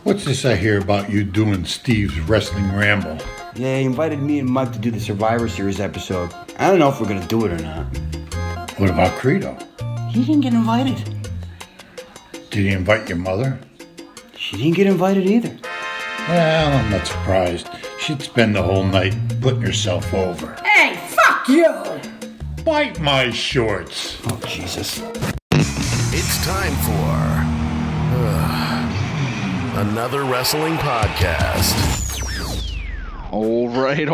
What's this I hear about you doing Steve's Wrestling Ramble? Yeah, he invited me and Mike to do the Survivor Series episode. I don't know if we're going to do it or not. What about Credo? He didn't get invited. Did he invite your mother? She didn't get invited either. Well, I'm not surprised. She'd spend the whole night putting herself over. Hey, fuck you! Bite my shorts. Oh, Jesus. It's time for another wrestling podcast. All right.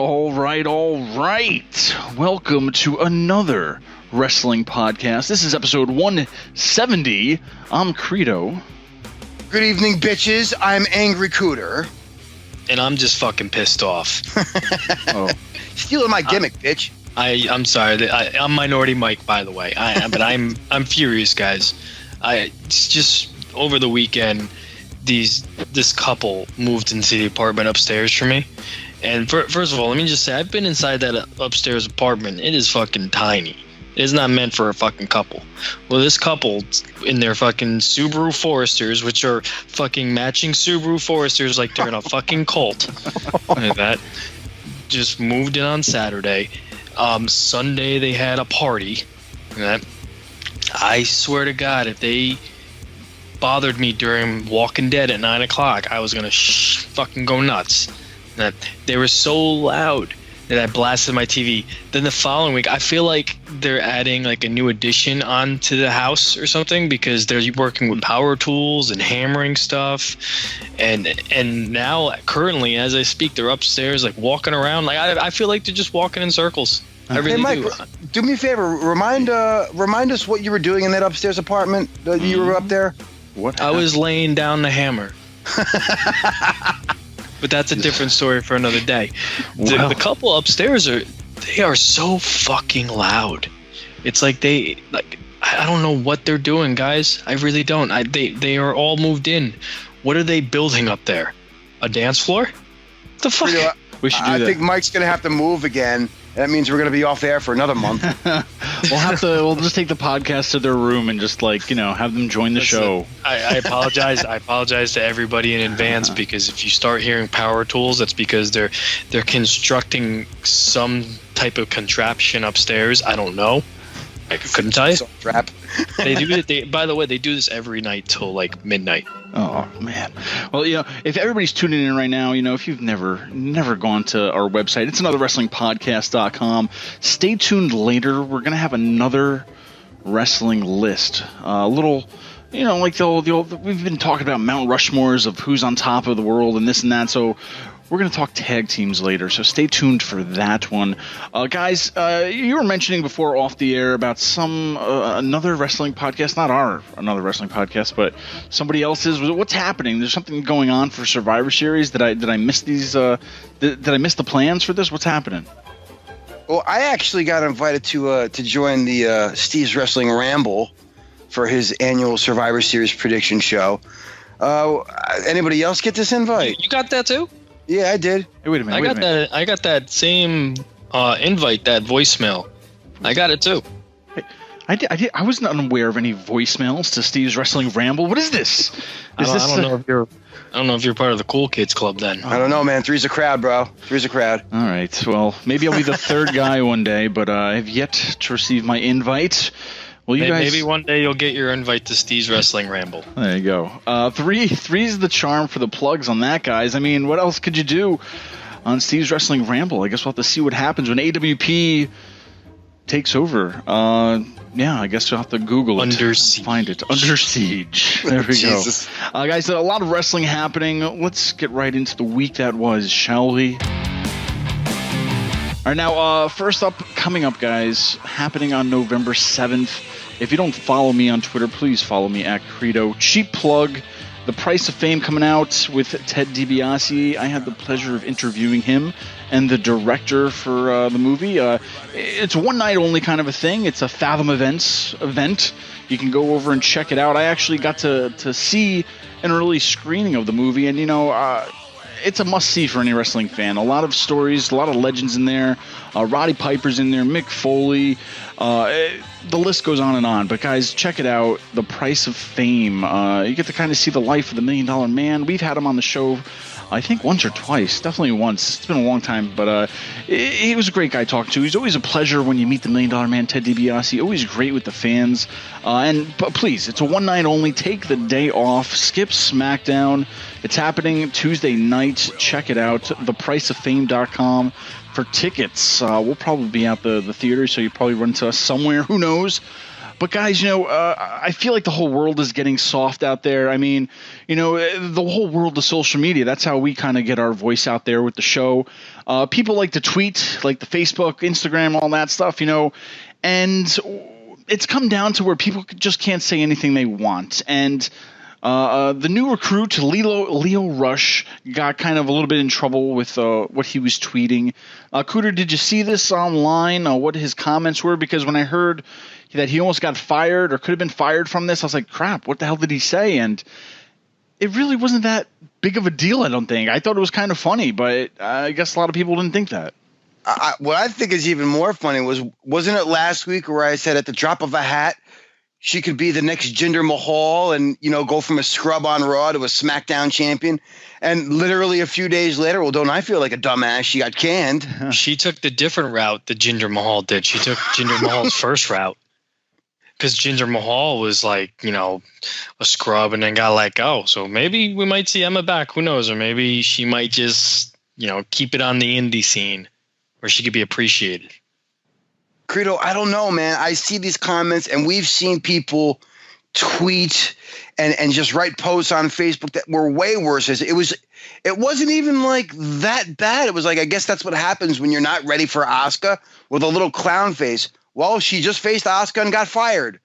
Welcome to another wrestling podcast. This is episode 170. I'm Credo. Good evening, bitches. I'm Angry Kuter. And I'm just fucking pissed off. Oh, Stealing my gimmick, bitch. I'm sorry. I'm Minority Mike, by the way. But I'm furious, guys. It's just over the weekend, this couple moved into the apartment upstairs for me. And first of all, let me just say, I've been inside that upstairs apartment. It is fucking tiny. It is not meant for a fucking couple. Well, this couple in their fucking Subaru Foresters, which are fucking matching Subaru Foresters like they're in a fucking cult. Like that. Just moved in on Saturday. Sunday they had a party. That. I swear to God, if they bothered me during Walking Dead at 9 o'clock, I was gonna fucking go nuts. That they were so loud that I blasted my TV. Then the following week, I feel like they're adding like a new addition onto the house or something because they're working with power tools and hammering stuff. And now, currently, as I speak, they're upstairs like walking around. Like I feel like they're just walking in circles. I really Mike, do me a favor. Remind us what you were doing in that upstairs apartment that you were up there. what? I was laying down the hammer. But that's a different story for another day. Wow. The couple upstairs they are so fucking loud. It's like I don't know what they're doing, guys. I really don't. They are all moved in. What are they building up there? A dance floor? What the fuck? We should do I that. think Mike's gonna have to move again. That means we're gonna be off air for another month. We'll just take the podcast to their room and just have them join the show. I apologize. I apologize to everybody in advance because if you start hearing power tools, that's because they're constructing some type of contraption upstairs. I don't know. I couldn't tell you. Trap. They do it. By the way, they do this every night till like midnight. Oh man. Well, if everybody's tuning in right now, if you've never gone to our website, it's anotherwrestlingpodcast.com. Stay tuned later. We're going to have another wrestling list. A little, like the old, we've been talking about Mount Rushmores of who's on top of the world and this and that. So we're going to talk tag teams later, so stay tuned for that one. Guys, you were mentioning before off the air about another wrestling podcast, not our another wrestling podcast, but somebody else's. What's happening? There's something going on for Survivor Series. Did I miss these? Did I miss the plans for this? What's happening? Well, I actually got invited to join the Steve's Wrestling Ramble for his annual Survivor Series prediction show. Anybody else get this invite? You got that too? Yeah, I did. Hey, wait a minute. I got that same invite, that voicemail. I got it too. I wasn't unaware of any voicemails to Steve's Wrestling Ramble. What is this? I don't know if you're part of the cool kids club then. I don't know, man. Three's a crowd, bro. Three's a crowd. All right. Well, maybe I'll be the third guy one day, but I have yet to receive my invite. Well, you guys. Maybe one day you'll get your invite to Steve's Wrestling Ramble. There you go. Three's the charm for the plugs on that, guys. I mean, what else could you do on Steve's Wrestling Ramble? I guess we'll have to see what happens when AWP takes over. Yeah, I guess you'll have to Google it. Under Siege. Find it. Under Siege. There we Jesus. go. Guys, a lot of wrestling happening. Let's get right into the week that was, shall we? All right, now, first up, coming up, guys, happening on November 7th. If you don't follow me on Twitter, please follow me at Credo. Cheap plug, The Price of Fame coming out with Ted DiBiase. I had the pleasure of interviewing him and the director for the movie. It's a one-night only kind of a thing. It's a Fathom event. You can go over and check it out. I actually got to see an early screening of the movie, and, it's a must-see for any wrestling fan. A lot of stories, a lot of legends in there. Roddy Piper's in there, Mick Foley. the list goes on and on. But guys, check it out. The Price of Fame. You get to kind of see the life of the $1 Million Man. We've had him on the show, I think once or twice, definitely once. It's been a long time, but he was a great guy to talk to. He's always a pleasure when you meet the $1 Million Man, Ted DiBiase. Always great with the fans. But please, it's a one night only. Take the day off. Skip SmackDown. It's happening Tuesday night. Check it out. thepriceoffame.com for tickets. We'll probably be at the theater, so you probably run to us somewhere. Who knows? But guys, I feel like the whole world is getting soft out there. I mean, the whole world of social media, that's how we kind of get our voice out there with the show. People like to tweet, like the Facebook, Instagram, all that stuff, and it's come down to where people just can't say anything they want. And the new recruit, Lio Rush, got kind of a little bit in trouble with what he was tweeting. Kuter, did you see this online, what his comments were? Because when I heard that he almost got fired or could have been fired from this, I was like, crap, what the hell did he say? And it really wasn't that big of a deal, I don't think. I thought it was kind of funny, but I guess a lot of people didn't think that. What I think is even more funny wasn't it last week where I said at the drop of a hat, she could be the next Jinder Mahal and, go from a scrub on Raw to a SmackDown champion. And literally a few days later, well, don't I feel like a dumbass? She got canned. She took the different route that Jinder Mahal did. She took Jinder Mahal's first route. Because Jinder Mahal was like, a scrub and then got let go. So maybe we might see Emma back. Who knows? Or maybe she might just, keep it on the indie scene where she could be appreciated. Credo, I don't know, man. I see these comments and we've seen people tweet and just write posts on Facebook that were way worse. It wasn't even like that bad. It was like, I guess that's what happens when you're not ready for Asuka with a little clown face. Well, she just faced Asuka and got fired.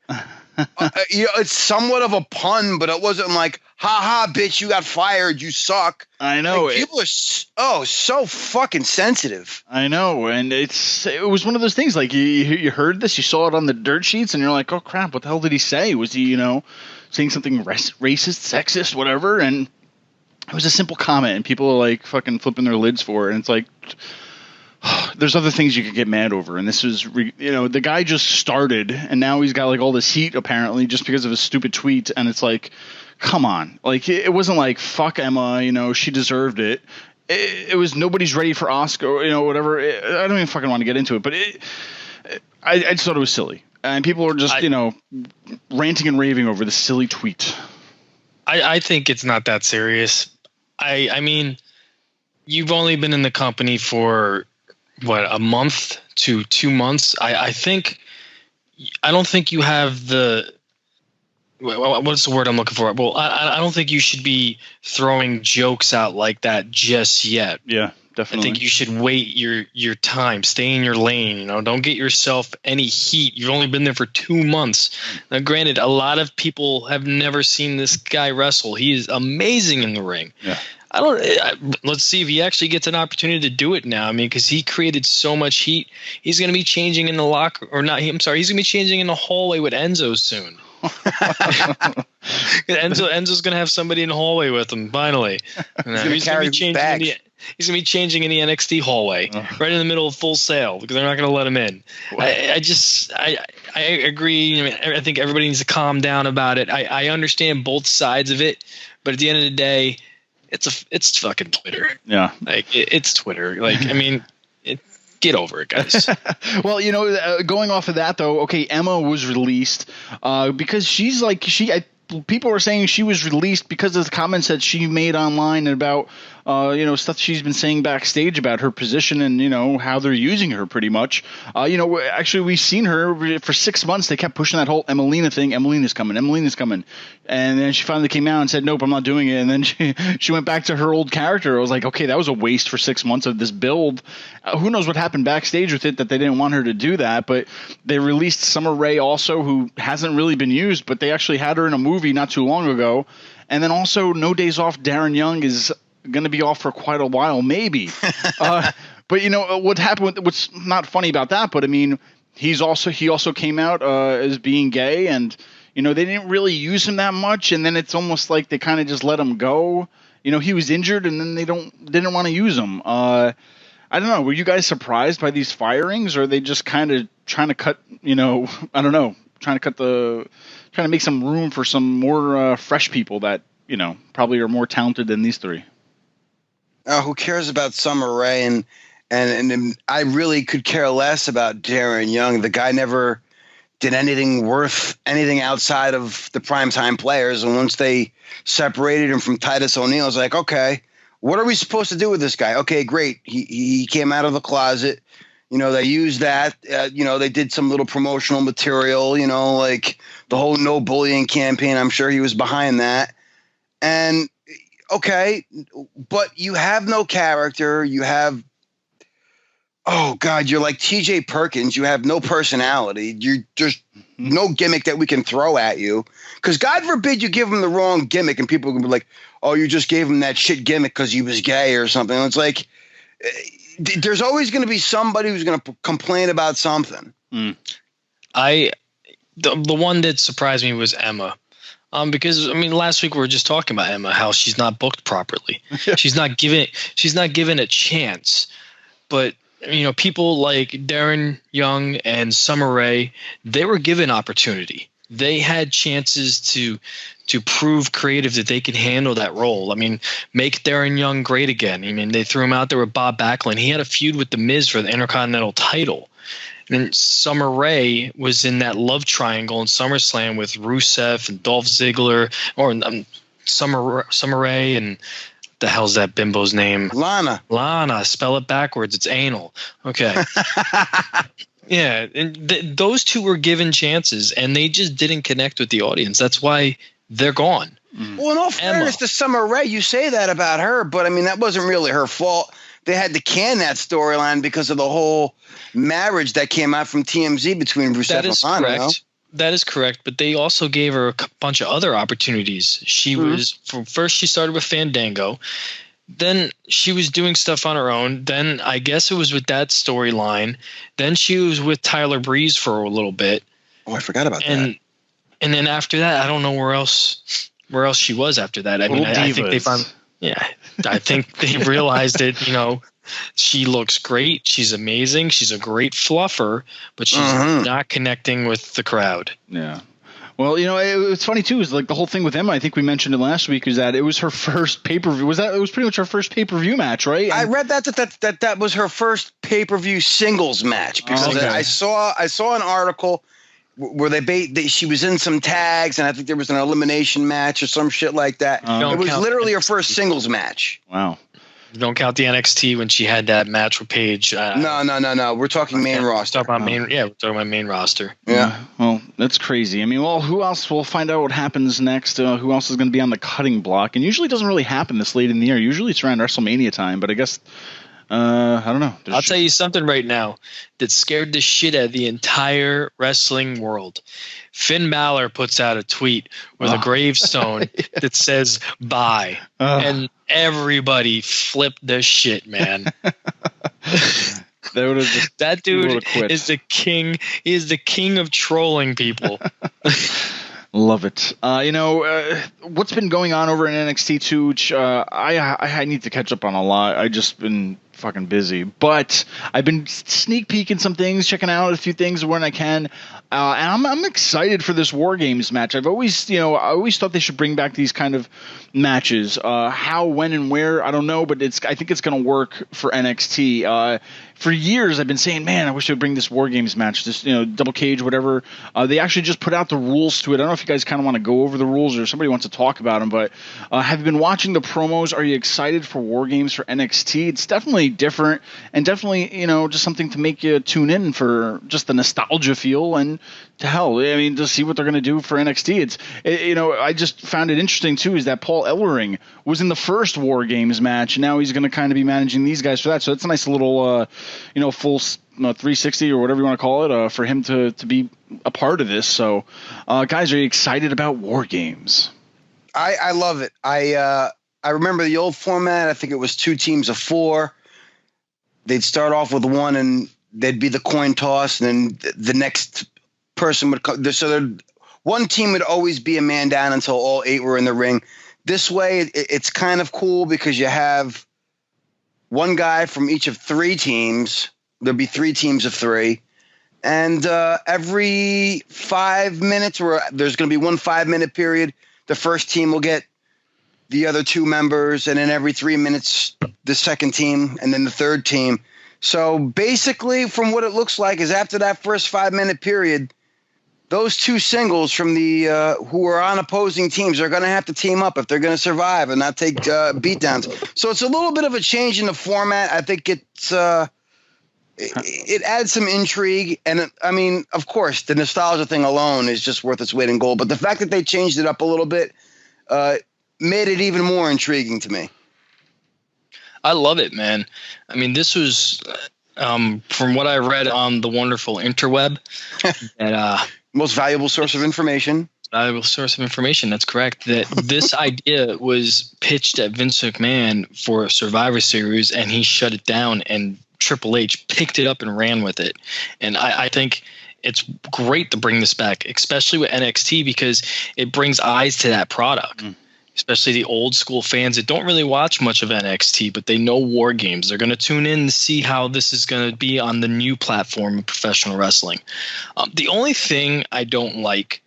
It's somewhat of a pun, but it wasn't like, ha ha, bitch, you got fired, you suck. I know. Like, people are so fucking sensitive. I know, and it was one of those things, like you heard this, you saw it on the dirt sheets, and you're like, oh crap, what the hell did he say? Was he, saying something racist, sexist, whatever? And it was a simple comment, and people are like fucking flipping their lids for it, and it's like, there's other things you could get mad over, and this was, the guy just started, and now he's got like all this heat apparently just because of his stupid tweet, and it's like, come on, like it wasn't like fuck Emma, she deserved it. It was nobody's ready for Asuka, whatever. I don't even fucking want to get into it, but I just thought it was silly, and people were just ranting and raving over the silly tweet. I think it's not that serious. I mean, you've only been in the company for a month to 2 months. I don't think you have the, what's the word I'm looking for? Well, I don't think you should be throwing jokes out like that just yet. Yeah, definitely. I think you should wait your time, stay in your lane. Don't get yourself any heat. You've only been there for 2 months. Now, granted, a lot of people have never seen this guy wrestle. He is amazing in the ring. Yeah. Let's see if he actually gets an opportunity to do it now. I mean, because he created so much heat. He's going to be changing in the locker, or not. I'm sorry. He's going to be changing in the hallway with Enzo soon. Enzo's going to have somebody in the hallway with him finally. He's going to be changing in the NXT hallway, right in the middle of Full Sail, because they're not going to let him in. I agree. I mean, I think everybody needs to calm down about it. I understand both sides of it, but at the end of the day, it's fucking Twitter. Yeah, like it's Twitter. Like, I mean, get over it, guys. Well, going off of that though, okay, Emma was released because she's like people were saying she was released because of the comments that she made online about stuff she's been saying backstage about her position and how they're using her pretty much. Actually we've seen her for 6 months. They kept pushing that whole Emelina thing. Emelina's coming, and then she finally came out and said, nope, I'm not doing it. And then she went back to her old character. I was like, okay, that was a waste for 6 months of this build. Who knows what happened backstage with it that they didn't want her to do that. But they released Summer Rae also, who hasn't really been used, but they actually had her in a movie not too long ago. And then also No Days Off, Darren Young is going to be off for quite a while, maybe. But what happened? What's not funny about that? But I mean, he also came out as being gay, and they didn't really use him that much. And then it's almost like they kind of just let him go. He was injured, and then they didn't want to use him. I don't know. Were you guys surprised by these firings, or are they just kind of trying to cut? I don't know, trying to make some room for some more fresh people that probably are more talented than these three. Who cares about Summer Rae? And I really could care less about Darren Young. The guy never did anything worth anything outside of the primetime players. And once they separated him from Titus O'Neil, I was like, okay, what are we supposed to do with this guy? Okay, great. He came out of the closet. They used that. They did some little promotional material, like the whole no bullying campaign. I'm sure he was behind that. And okay, but you have no character. You have, oh God, you're like TJ Perkins. You have no personality. You're just no gimmick that we can throw at you. Because God forbid you give him the wrong gimmick and people can be like, oh, you just gave him that shit gimmick because he was gay or something. It's like, there's always going to be somebody who's going to complain about something. The one that surprised me was Emma. Because last week we were just talking about Emma, how she's not booked properly. She's not given a chance. But people like Darren Young and Summer Rae, they were given opportunity. They had chances to prove creative that they could handle that role. Make Darren Young great again. They threw him out there with Bob Backlund. He had a feud with The Miz for the Intercontinental title. And then Summer Rae was in that love triangle in SummerSlam with Rusev and Dolph Ziggler, or Summer Rae and the hell's that bimbo's name? Lana. Spell it backwards. It's anal. Okay. Yeah, and those two were given chances, and they just didn't connect with the audience. That's why they're gone. Well, in all fairness to Summer Rae, you say that about her, but that wasn't really her fault. They had to can that storyline because of the whole marriage that came out from TMZ between Rusev and Lana. Correct. That is correct, but they also gave her a bunch of other opportunities. She was first. She started with Fandango. Then she was doing stuff on her own. Then I guess it was with that storyline. Then she was with Tyler Breeze for a little bit. Oh, I forgot about that. And then after that, I don't know where else she was after that. I think they found. Yeah, I think they realized that she looks great. She's amazing. She's a great fluffer, but she's not connecting with the crowd. Yeah. Well, it's funny too. Is like the whole thing with Emma. I think we mentioned it last week. Is that it was her first pay-per-view? It was pretty much her first pay-per-view match, right? I read that was her first pay-per-view singles match because I saw an article where she was in some tags and I think there was an elimination match or some shit like that. It was literally her first singles match. Wow. You don't count the NXT when she had that match with Paige. No. We're talking main roster. We're talking about main roster. Yeah. Well, that's crazy. who else? We'll find out what happens next. Who else is going to be on the cutting block? And usually it doesn't really happen this late in the year. Usually it's around WrestleMania time, but I guess I don't know. I'll tell you something right now that scared the shit out of the entire wrestling world. Finn Balor puts out a tweet with a gravestone that says "bye," and everybody flipped the shit, man. That dude is the king. He is the king of trolling people. Love it. What's been going on over in NXT too? I need to catch up on a lot. I just been fucking busy, but I've been sneak peeking some things, checking out a few things when I can, and I'm excited for this War Games match. I always thought they should bring back these kind of matches. How, when, and where, I don't know, but I think it's going to work for NXT. For years, I've been saying, man, I wish they would bring this War Games match, this double cage, whatever. They actually just put out the rules to it. I don't know if you guys kind of want to go over the rules or somebody wants to talk about them, but have you been watching the promos? Are you excited for War Games for NXT? It's definitely different and definitely, just something to make you tune in for just the nostalgia feel and to hell. To see what they're going to do for NXT. I just found it interesting too, is that Paul Ellering was in the first War Games match. And now he's going to kind of be managing these guys for that. So it's a nice little, full 360 or whatever you want to call it, for him to be a part of this. So, guys, are you excited about War Games? I love it. I remember the old format. I think it was 2 teams of 4. They'd start off with one and they'd be the coin toss, and then the next person would come. So one team would always be a man down until all 8 were in the ring. This way, it's kind of cool because you have one guy from each of 3 teams. There'll be 3 teams of 3. And every 5 minutes, or there's going to be one 5-minute period, the first team will get the other 2 members, and then every 3 minutes, the second team, and then the third team. So basically, from what it looks like, is after that first 5-minute period, those 2 singles from the who are on opposing teams are going to have to team up if they're going to survive and not take beatdowns. So it's a little bit of a change in the format. I think it adds some intrigue, and I mean, of course, the nostalgia thing alone is just worth its weight in gold. But the fact that they changed it up a little bit made it even more intriguing to me. I love it, man. I mean, this was from what I read on the wonderful interweb. that most valuable source of information. Valuable source of information. That's correct. That this idea was pitched at Vince McMahon for a Survivor Series, and he shut it down. And Triple H picked it up and ran with it. And I think it's great to bring this back, especially with NXT, because it brings eyes to that product. Especially the old school fans that don't really watch much of NXT, but they know War Games. They're going to tune in to see how this is going to be on the new platform of professional wrestling. The only thing I don't like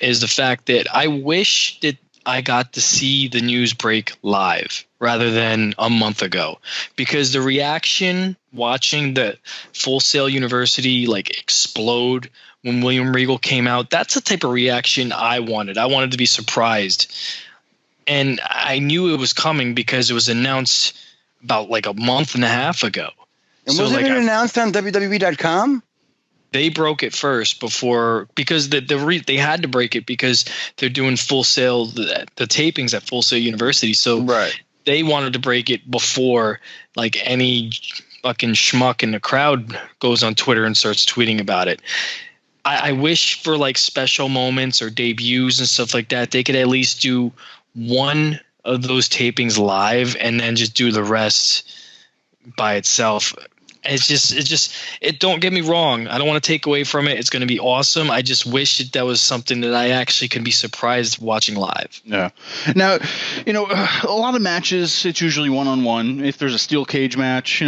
is the fact that I wish that I got to see the news break live rather than a month ago, because the reaction watching the Full Sail University like explode when William Regal came out, that's the type of reaction I wanted. I wanted to be surprised. And I knew it was coming because it was announced about like a month and a half ago. And so wasn't it announced on WWE.com? They broke it first because they had to break it because they're doing Full Sail, the tapings at Full Sail University. So they wanted to break it before like any fucking schmuck in the crowd goes on Twitter and starts tweeting about it. I wish for like special moments or debuts and stuff like that, they could at least do one of those tapings live and then just do the rest by itself. It don't get me wrong. I don't want to take away from it. It's going to be awesome. I just wish that was something that I actually could be surprised watching live. Yeah. Now, a lot of matches, it's usually one-on-one. If there's a steel cage match,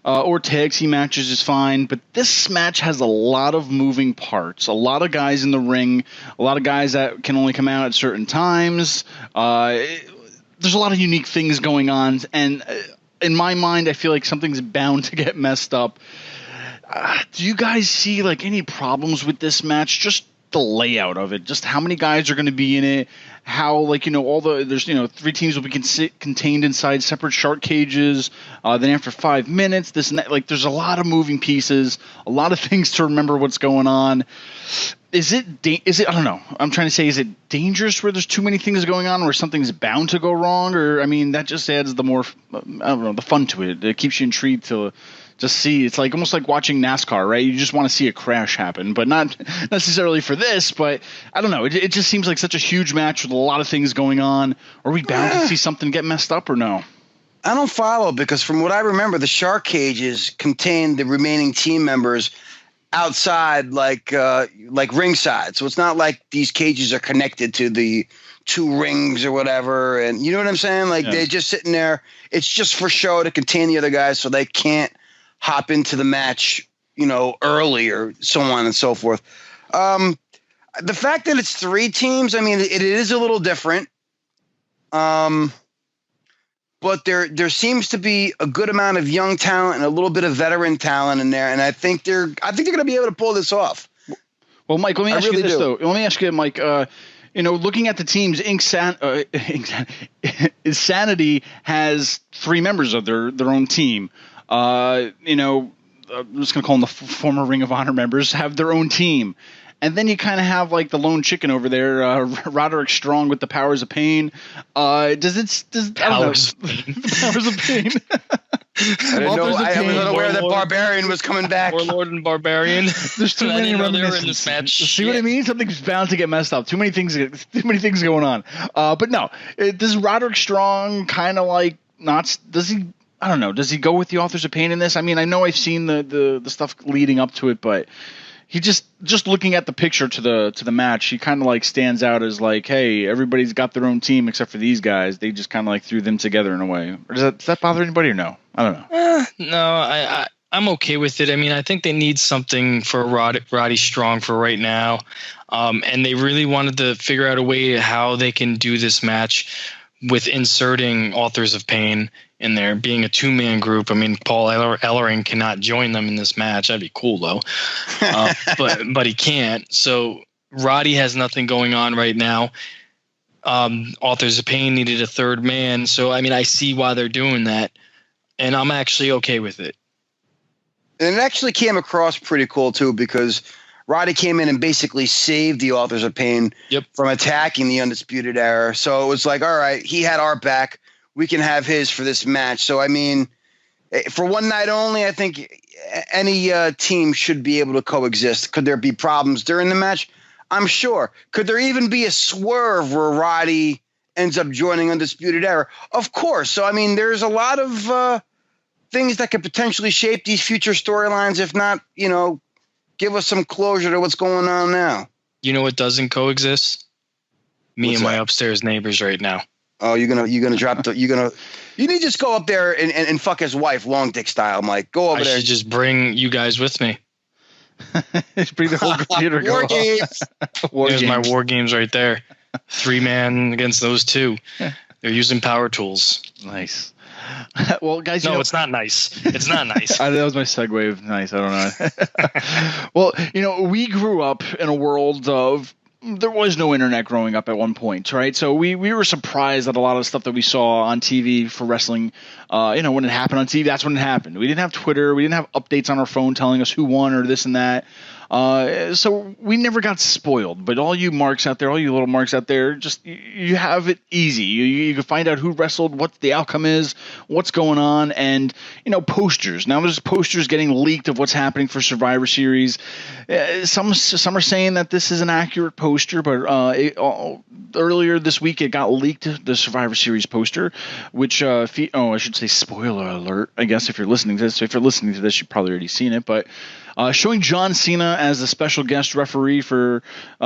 or tag team matches is fine, but this match has a lot of moving parts, a lot of guys in the ring, a lot of guys that can only come out at certain times. There's a lot of unique things going on, and in my mind, I feel like something's bound to get messed up. Do you guys see like any problems with this match? Just the layout of it, just how many guys are going to be in it, how there's 3 teams will be contained inside separate shark cages. Then after 5 minutes, this and that, like there's a lot of moving pieces, a lot of things to remember what's going on. Is it I don't know. I'm trying to say, is it dangerous where there's too many things going on, where something's bound to go wrong? Or I mean, that just adds the fun to it. It keeps you intrigued to just see. It's like almost like watching NASCAR, right? You just want to see a crash happen, but not necessarily for this. But I don't know. It just seems like such a huge match with a lot of things going on. Are we bound to see something get messed up or no? I don't follow, because from what I remember, the shark cages contain the remaining team members outside, like ringside. So it's not like these cages are connected to the 2 rings or whatever. And you know what I'm saying? Like they're just sitting there. It's just for show to contain the other guys so they can't hop into the match, early or so on and so forth. The fact that it's 3 teams, I mean, it is a little different. But there seems to be a good amount of young talent and a little bit of veteran talent in there, and I think they're going to be able to pull this off. Well, Mike, let me ask you this though. Let me ask you, Mike. Looking at the teams, Insanity has 3 members of their own team. I'm just going to call them the former Ring of Honor members, have their own team. And then you kind of have like the lone chicken over there, Roderick Strong with the Powers of Pain. Powers of Pain. I was unaware that Barbarian was coming back. Warlord and Barbarian. There's too many reminiscences in this match. See what I mean? Something's bound to get messed up. Too many things going on. But no, does Roderick Strong kind of like not? Does he? I don't know. Does he go with the Authors of Pain in this? I mean, I know I've seen the stuff leading up to it, but he just looking at the picture to the match, he kind of like stands out as like, hey, everybody's got their own team except for these guys. They just kind of like threw them together in a way. Or does that bother anybody or no? I don't know. No, I'm okay with it. I mean, I think they need something for Roddy Strong for right now. And they really wanted to figure out a way how they can do this match with inserting Authors of Pain in there, being a 2-man group. I mean, Paul Ellering cannot join them in this match. That'd be cool, though. But he can't. So Roddy has nothing going on right now. Authors of Pain needed a third man. So, I mean, I see why they're doing that. And I'm actually okay with it. And it actually came across pretty cool, too, because Roddy came in and basically saved the Authors of Pain from attacking the Undisputed Era. So it was like, all right, he had our back. We can have his for this match. So, I mean, for one night only, I think any team should be able to coexist. Could there be problems during the match? I'm sure. Could there even be a swerve where Roddy ends up joining Undisputed Era? Of course. So, I mean, there's a lot of things that could potentially shape these future storylines, if not, give us some closure to what's going on now. You know what doesn't coexist? Me What's and my that? upstairs neighbors right now. Oh, you need to just go up there and fuck his wife, long dick style, Mike. Go over I there. should just bring you guys with me. Bring the whole computer. War games. There's my war games right there. 3-man against those 2. They're using power tools. Nice. Well, guys, No, it's not nice. It's not nice. That was my segue of nice. I don't know. Well, we grew up in a world of there was no internet growing up at one point, right? So we were surprised at a lot of stuff that we saw on TV for wrestling. When it happened on TV, that's when it happened. We didn't have Twitter. We didn't have updates on our phone telling us who won or this and that. So we never got spoiled. But all you marks out there, all you little marks out there, just you have it easy. You can find out who wrestled, what the outcome is, what's going on, and posters. Now there's posters getting leaked of what's happening for Survivor Series. Some are saying that this is an accurate poster, but earlier this week it got leaked, the Survivor Series poster, which I should say spoiler alert. I guess if you're listening to this, you've probably already seen it, but. Showing John Cena as the special guest referee for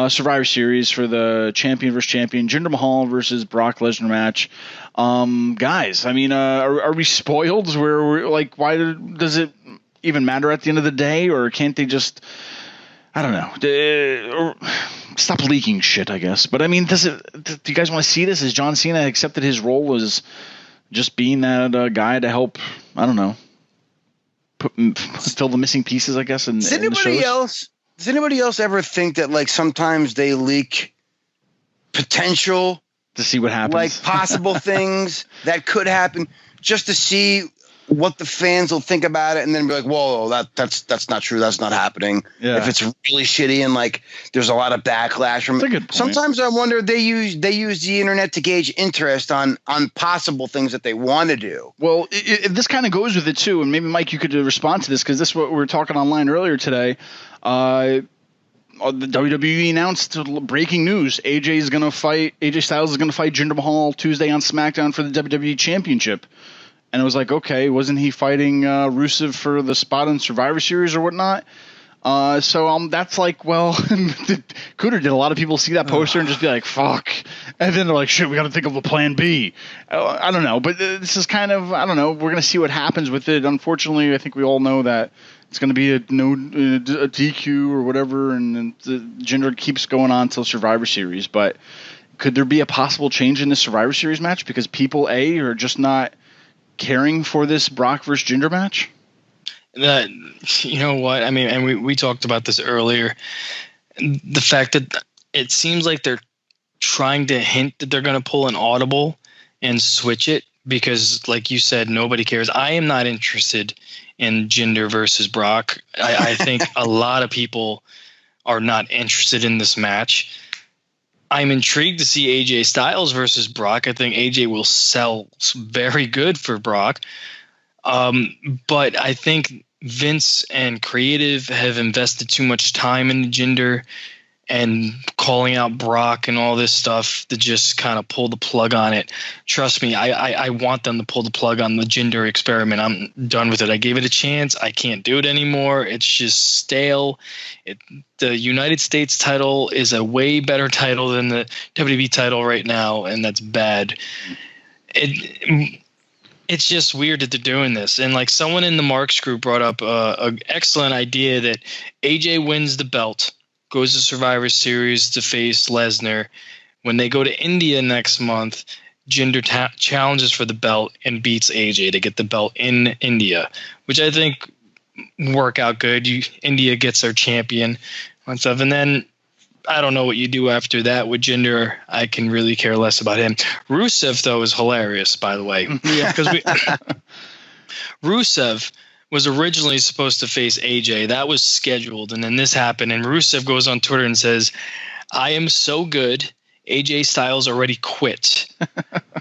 Survivor Series for the champion versus champion, Jinder Mahal versus Brock Lesnar match. Guys, I mean, are we spoiled? We're like, why does it even matter at the end of the day? Or can't they just, I don't know, stop leaking shit, I guess. But I mean, do you guys want to see this? Has John Cena accepted his role as just being that guy to help, I don't know, fill the missing pieces, I guess. Does anybody else ever think that like sometimes they leak potential to see what happens, like possible things that could happen, just to see what the fans will think about it, and then be like, "Whoa, that's not true. That's not happening." Yeah. If it's really shitty and like there's a lot of backlash from That's a good point. Sometimes I wonder they use the internet to gauge interest on possible things that they want to do. Well, this kind of goes with it too, and maybe Mike, you could respond to this because this is what we were talking online earlier today. The WWE announced breaking news: AJ Styles is going to fight Jinder Mahal Tuesday on SmackDown for the WWE Championship. And it was like, okay, wasn't he fighting Rusev for the spot in Survivor Series or whatnot? So that's like, well, Kuter did a lot of people see that poster and just be like, fuck. And then they're like, shit, we got to think of a plan B. I don't know. But this is kind of, I don't know. We're going to see what happens with it. Unfortunately, I think we all know that it's going to be a DQ or whatever. And the Jinder keeps going on till Survivor Series. But could there be a possible change in this Survivor Series match? Because people, are just not caring for this Brock versus Jinder match? You know what? I mean, and we talked about this earlier. The fact that it seems like they're trying to hint that they're going to pull an audible and switch it because, like you said, nobody cares. I am not interested in Jinder versus Brock. I think a lot of people are not interested in this match. I'm intrigued to see AJ Styles versus Brock. I think AJ will sell very good for Brock. But I think Vince and creative have invested too much time in the Jinder and calling out Brock and all this stuff to just kind of pull the plug on it. Trust me, I want them to pull the plug on the Jinder experiment. I'm done with it. I gave it a chance. I can't do it anymore. It's just stale. The United States title is a way better title than the WWE title right now, and that's bad. it's just weird that they're doing this. And like someone in the Marks group brought up an excellent idea that AJ wins the belt, goes to Survivor Series to face Lesnar. When they go to India next month, Jinder challenges for the belt and beats AJ to get the belt in India, which I think work out good. India gets their champion and stuff. And then I don't know what you do after that with Jinder. I can really care less about him. Rusev, though, is hilarious, by the way. Yeah, because Rusev was originally supposed to face AJ. That was scheduled, and then this happened. And Rusev goes on Twitter and says, "I am so good. AJ Styles already quit.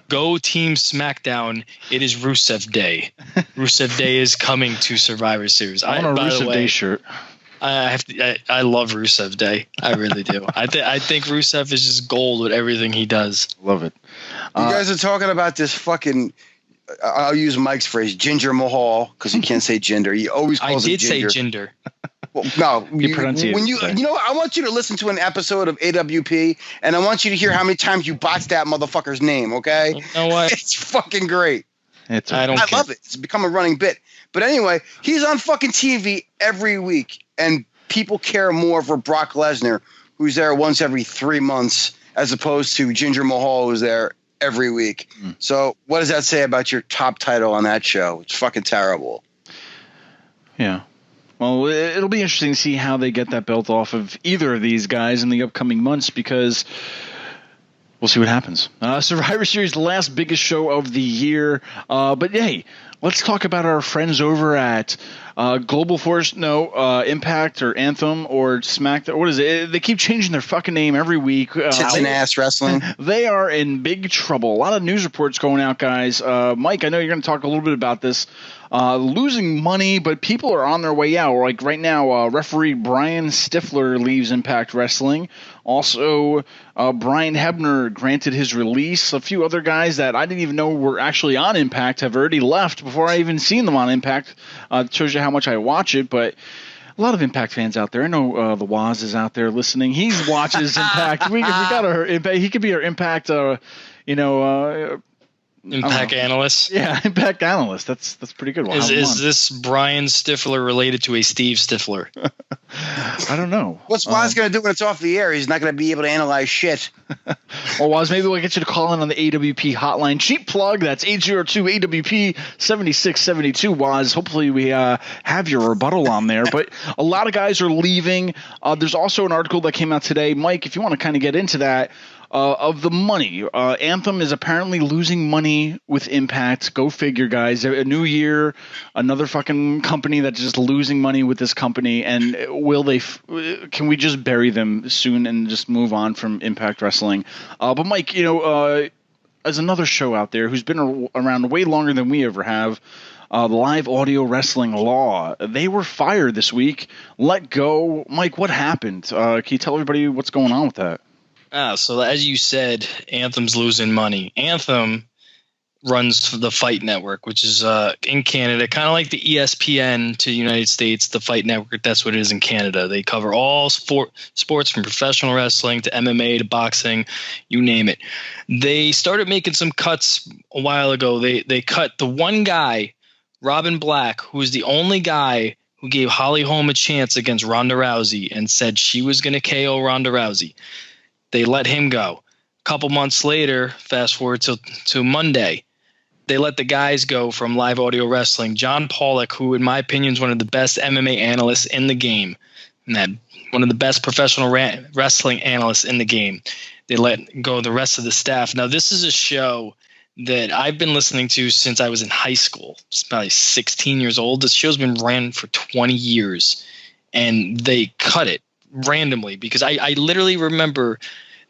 Go Team SmackDown. It is Rusev Day. Rusev Day is coming to Survivor Series." I want a Rusev Day shirt. I love Rusev Day. I really do. I think Rusev is just gold with everything he does. Love it. You guys are talking about this fucking. I'll use Mike's phrase, Ginger Mahal, because he can't say gender. He always calls it Ginger. I did say Jinder. Well, no, you know, I want you to listen to an episode of AWP, and I want you to hear how many times you botched that motherfucker's name. Okay, you know what? It's fucking great. I love it. It's become a running bit. But anyway, he's on fucking TV every week, and people care more for Brock Lesnar, who's there once every 3 months, as opposed to Jinder Mahal, who's there every week. So what does that say about your top title on that show? It's fucking terrible. Yeah. Well, it'll be interesting to see how they get that belt off of either of these guys in the upcoming months, because we'll see what happens. Survivor Series, the last biggest show of the year. But hey, let's talk about our friends over at Global Force. No, Impact or Anthem or Smack. What is it? They keep changing their fucking name every week. Tits and ass wrestling. They are in big trouble. A lot of news reports going out, guys. Mike, I know you're going to talk a little bit about this. Losing money, but people are on their way out. Like right now, referee Brian Stifler leaves Impact Wrestling. Also, Brian Hebner granted his release. A few other guys that I didn't even know were actually on Impact have already left before I even seen them on Impact. It shows you how much I watch it, but a lot of Impact fans out there. I know the Waz is out there listening. He watches Impact. We got our Impact. He could be our Impact, Impact analyst. Yeah, Impact analyst. That's pretty good. Is this Brian Stifler related to a Steve Stifler? I don't know. What's Waz going to do when it's off the air? He's not going to be able to analyze shit. Well, Waz, maybe we'll get you to call in on the AWP hotline. Cheap plug. That's 802-AWP-7672, Waz. Hopefully we have your rebuttal on there. But a lot of guys are leaving. There's also an article that came out today. Mike, if you want to kind of get into that, of the money. Anthem is apparently losing money with Impact. Go figure, guys. A new year, another fucking company that's just losing money with this company. And will they? Can we just bury them soon and just move on from Impact Wrestling? But Mike, as another show out there who's been around way longer than we ever have, the Live Audio Wrestling Law, they were fired this week. Let go. Mike, what happened? Can you tell everybody what's going on with that? So as you said, Anthem's losing money. Anthem runs the Fight Network, which is in Canada, kind of like the ESPN to the United States, the Fight Network. That's what it is in Canada. They cover all sports from professional wrestling to MMA to boxing, you name it. They started making some cuts a while ago. They cut the one guy, Robin Black, who was the only guy who gave Holly Holm a chance against Ronda Rousey and said she was going to KO Ronda Rousey. They let him go. A couple months later, fast forward to Monday, they let the guys go from Live Audio Wrestling. John Pollock, who in my opinion is one of the best MMA analysts in the game, and that one of the best professional wrestling analysts in the game. They let go the rest of the staff. Now, this is a show that I've been listening to since I was in high school. It's probably 16 years old. This show's been ran for 20 years, and they cut it randomly because I literally remember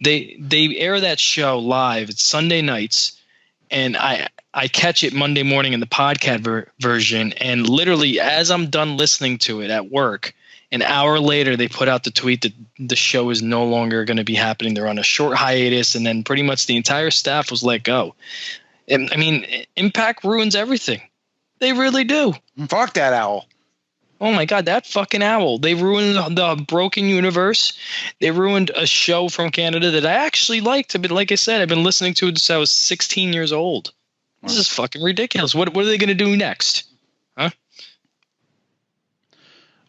they air that show live. It's Sunday nights, and I catch it Monday morning in the podcast version, and literally as I'm done listening to it at work, an hour later they put out the tweet that the show is no longer going to be happening. They're on a short hiatus, and then pretty much the entire staff was let go. And, I mean, Impact ruins everything. They really do. Fuck that owl. Oh my God, that fucking owl. They ruined the Broken Universe. They ruined a show from Canada that I actually liked. Like I said, I've been listening to it since I was 16 years old. This is fucking ridiculous. What are they going to do next? Huh?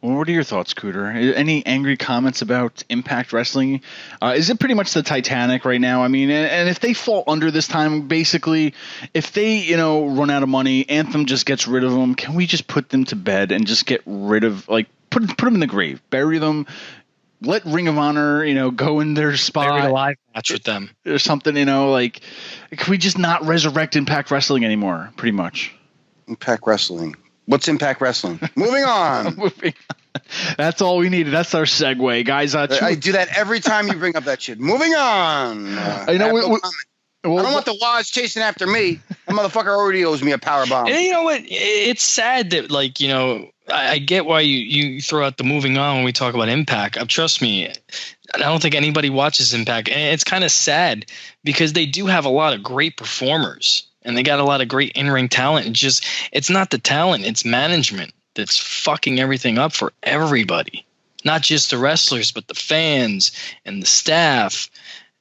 Well, what are your thoughts, Kuter? Any angry comments about Impact Wrestling? Is it pretty much the Titanic right now? I mean, and if they fall under this time, basically, if they, run out of money, Anthem just gets rid of them. Can we just put them to bed and just get rid of, put them in the grave, bury them, let Ring of Honor, go in their spot, Bury a live match with them or something? Can we just not resurrect Impact Wrestling anymore? Pretty much. Impact Wrestling. What's Impact Wrestling? Moving on. That's all we needed. That's our segue, guys. I do that every time you bring up that shit. Moving on. I don't want the Waz chasing after me. That motherfucker already owes me a power bomb. And you know what? It's sad that, I get why you throw out the moving on when we talk about Impact. Trust me, I don't think anybody watches Impact. And it's kind of sad because they do have a lot of great performers. And they got a lot of great in-ring talent. It's not the talent, it's management that's fucking everything up for everybody. Not just the wrestlers, but the fans and the staff.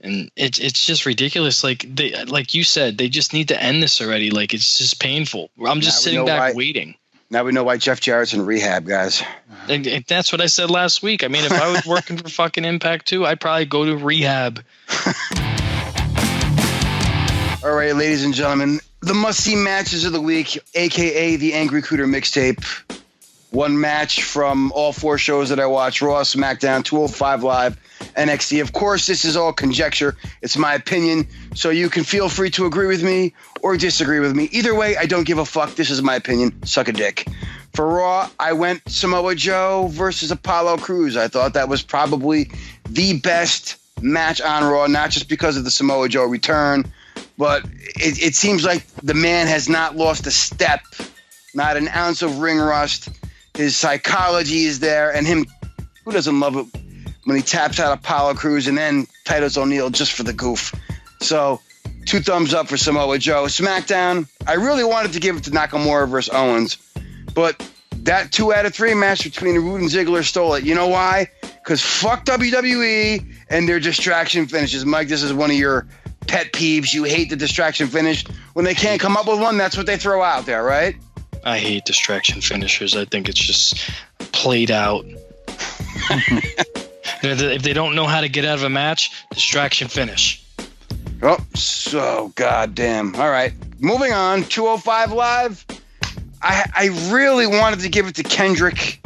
And it's just ridiculous. Like you said, they just need to end this already. It's just painful. I'm just sitting back waiting. Now we know why Jeff Jarrett's in rehab, guys. And that's what I said last week. I mean, if I was working for fucking Impact too, I'd probably go to rehab. All right, ladies and gentlemen, the must-see matches of the week, a.k.a. the Angry Kuter mixtape. One match from all 4 shows that I watch: Raw, SmackDown, 205 Live, NXT. Of course, this is all conjecture. It's my opinion, so you can feel free to agree with me or disagree with me. Either way, I don't give a fuck. This is my opinion. Suck a dick. For Raw, I went Samoa Joe versus Apollo Crews. I thought that was probably the best match on Raw, not just because of the Samoa Joe return, but it seems like the man has not lost a step, not an ounce of ring rust. His psychology is there, and him, who doesn't love it when he taps out Apollo Crews and then Titus O'Neil just for the goof? So, 2 thumbs up for Samoa Joe. SmackDown, I really wanted to give it to Nakamura versus Owens, but that 2 out of 3 match between Rude and Ziggler stole it. You know why? Because fuck WWE and their distraction finishes. Mike, this is one of your pet peeves. You hate the distraction finish. When they can't come up with one, that's what they throw out there, right? I hate distraction finishers. I think it's just played out. If they don't know how to get out of a match, distraction finish. Oh, so goddamn. All right. Moving on. 205 Live. I really wanted to give it to Kendrick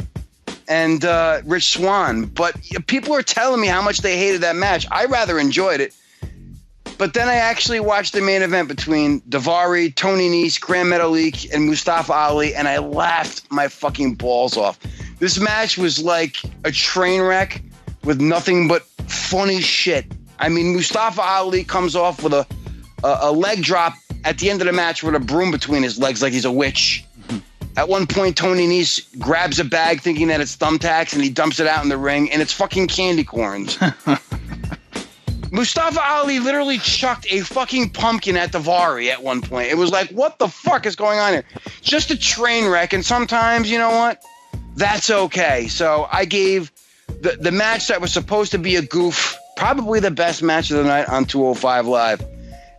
and Rich Swann, but people are telling me how much they hated that match. I rather enjoyed it. But then I actually watched the main event between Daivari, Tony Nese, Grand Metalik, and Mustafa Ali, and I laughed my fucking balls off. This match was like a train wreck with nothing but funny shit. I mean, Mustafa Ali comes off with a leg drop at the end of the match with a broom between his legs like he's a witch. At one point, Tony Nese grabs a bag thinking that it's thumbtacks, and he dumps it out in the ring, and it's fucking candy corns. Mustafa Ali literally chucked a fucking pumpkin at Daivari at one point. It was like, what the fuck is going on here? Just a train wreck, and sometimes, you know what? That's okay. So I gave the match that was supposed to be a goof probably the best match of the night on 205 Live.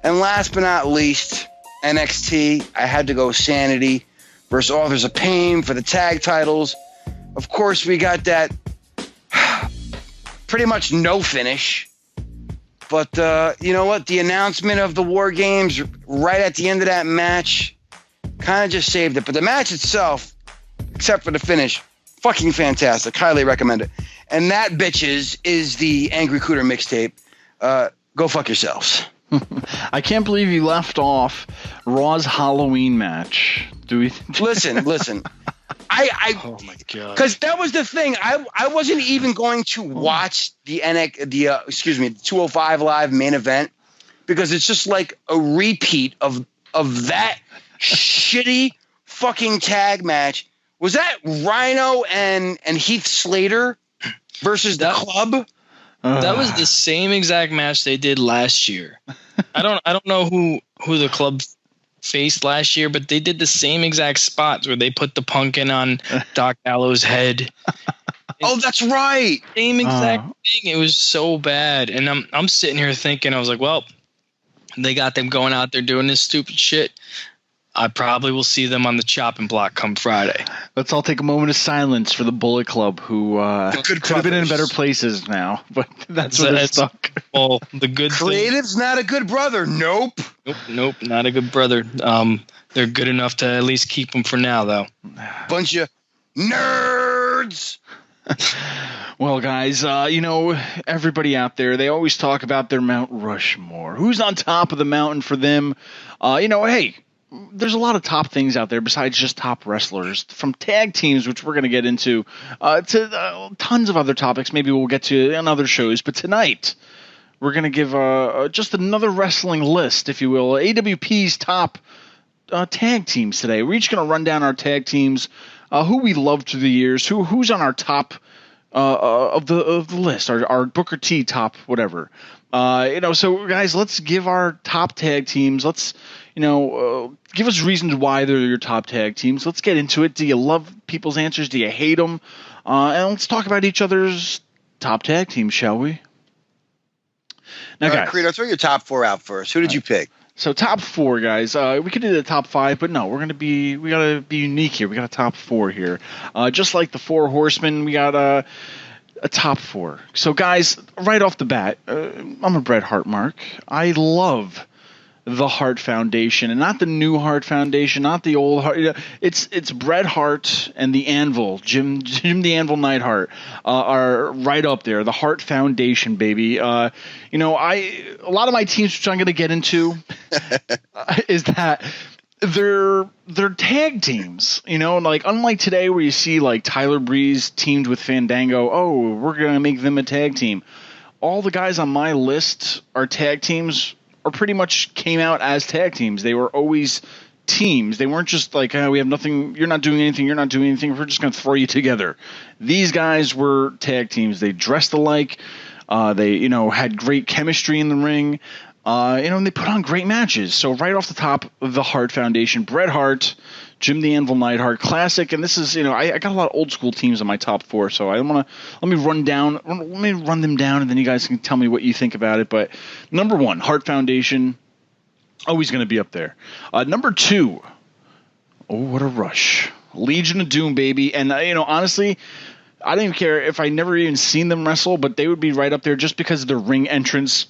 And last but not least, NXT, I had to go Sanity versus Authors of Pain for the tag titles. Of course, we got that pretty much no finish. But you know what? The announcement of the War Games right at the end of that match kind of just saved it. But the match itself, except for the finish, fucking fantastic. Highly recommend it. And that, bitches, is the Angry Kuter mixtape. Go fuck yourselves. I can't believe you left off Raw's Halloween match. Listen. Oh my god! Because that was the thing. I wasn't even going to watch the 205 Live main event because it's just like a repeat of that shitty fucking tag match. Was that Rhino and Heath Slater versus the Club? That was the same exact match they did last year. I don't know who the Club faced last year, but they did the same exact spots where they put the pumpkin on Doc Gallows' head. Oh, that's right. Same exact thing. It was so bad. And I'm sitting here thinking, I was like, well, they got them going out there doing this stupid shit. I probably will see them on the chopping block come Friday. Let's all take a moment of silence for the Bullet Club, who could have been in better places now, but that's where they're stuck. Well, the good Creative's not a good brother. Nope. Nope, not a good brother. They're good enough to at least keep them for now, though. Bunch of nerds. Well, guys, everybody out there, they always talk about their Mount Rushmore. Who's on top of the mountain for them? Hey, there's a lot of top things out there besides just top wrestlers. From tag teams, which we're going to get into, to tons of other topics. Maybe we'll get to on other shows. But tonight, we're going to give just another wrestling list, if you will. AWP's top tag teams today. We're each going to run down our tag teams, who we loved through the years, who's on our top of the list, our Booker T top whatever. So guys, let's give our top tag teams. Let's give us reasons why they're your top tag teams. Let's get into it. Do you love people's answers? Do you hate them? And let's talk about each other's top tag teams, shall we? Now, guys, Credo, throw your top 4 out first. Who did you pick? So top 4, guys. We could do the top 5, but no, we gotta be unique here. We got a top 4 here. Just like the 4 Horsemen, we got a top 4. So, guys, right off the bat, I'm a Bret Hart mark. I love the Hart Foundation, and not the new Hart Foundation, not the old Hart. It's Bret Hart and the Anvil, Jim the Anvil Neidhart, are right up there. The Hart Foundation, baby. A lot of my teams, which I'm going to get into, is that they're tag teams. Unlike today where you see like Tyler Breeze teamed with Fandango. Oh, we're going to make them a tag team. All the guys on my list are tag teams. Or pretty much came out as tag teams. They were always teams. They weren't just like, we have nothing, you're not doing anything, we're just going to throw you together. These guys were tag teams. They dressed alike. They, had great chemistry in the ring. And they put on great matches. So right off the top of the Hart Foundation, Bret Hart, Jim the Anvil Neidhart, classic. And this is, I got a lot of old school teams on my top 4. So let me run them down, and then you guys can tell me what you think about it. But number 1, Hart Foundation, always going to be up there. Number 2, oh, what a rush. Legion of Doom, baby. And, honestly, I don't even care if I never even seen them wrestle, but they would be right up there just because of their ring entrance.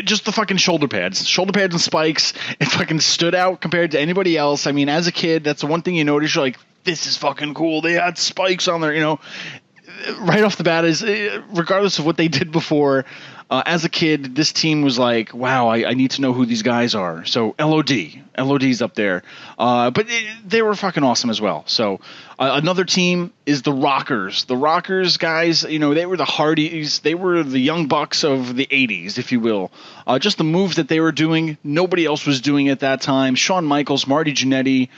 Just the fucking shoulder pads and spikes. It fucking stood out compared to anybody else. I mean, as a kid, that's the one thing you notice. You're like, this is fucking cool. They had spikes on there, right off the bat is regardless of what they did before. As a kid, this team was like, wow, I need to know who these guys are. So LOD's up there. But they were fucking awesome as well. So another team is the Rockers. The Rockers, guys, they were the Hardys. They were the Young Bucks of the 80s, if you will. Just the moves that they were doing, nobody else was doing at that time. Shawn Michaels, Marty Jannetty,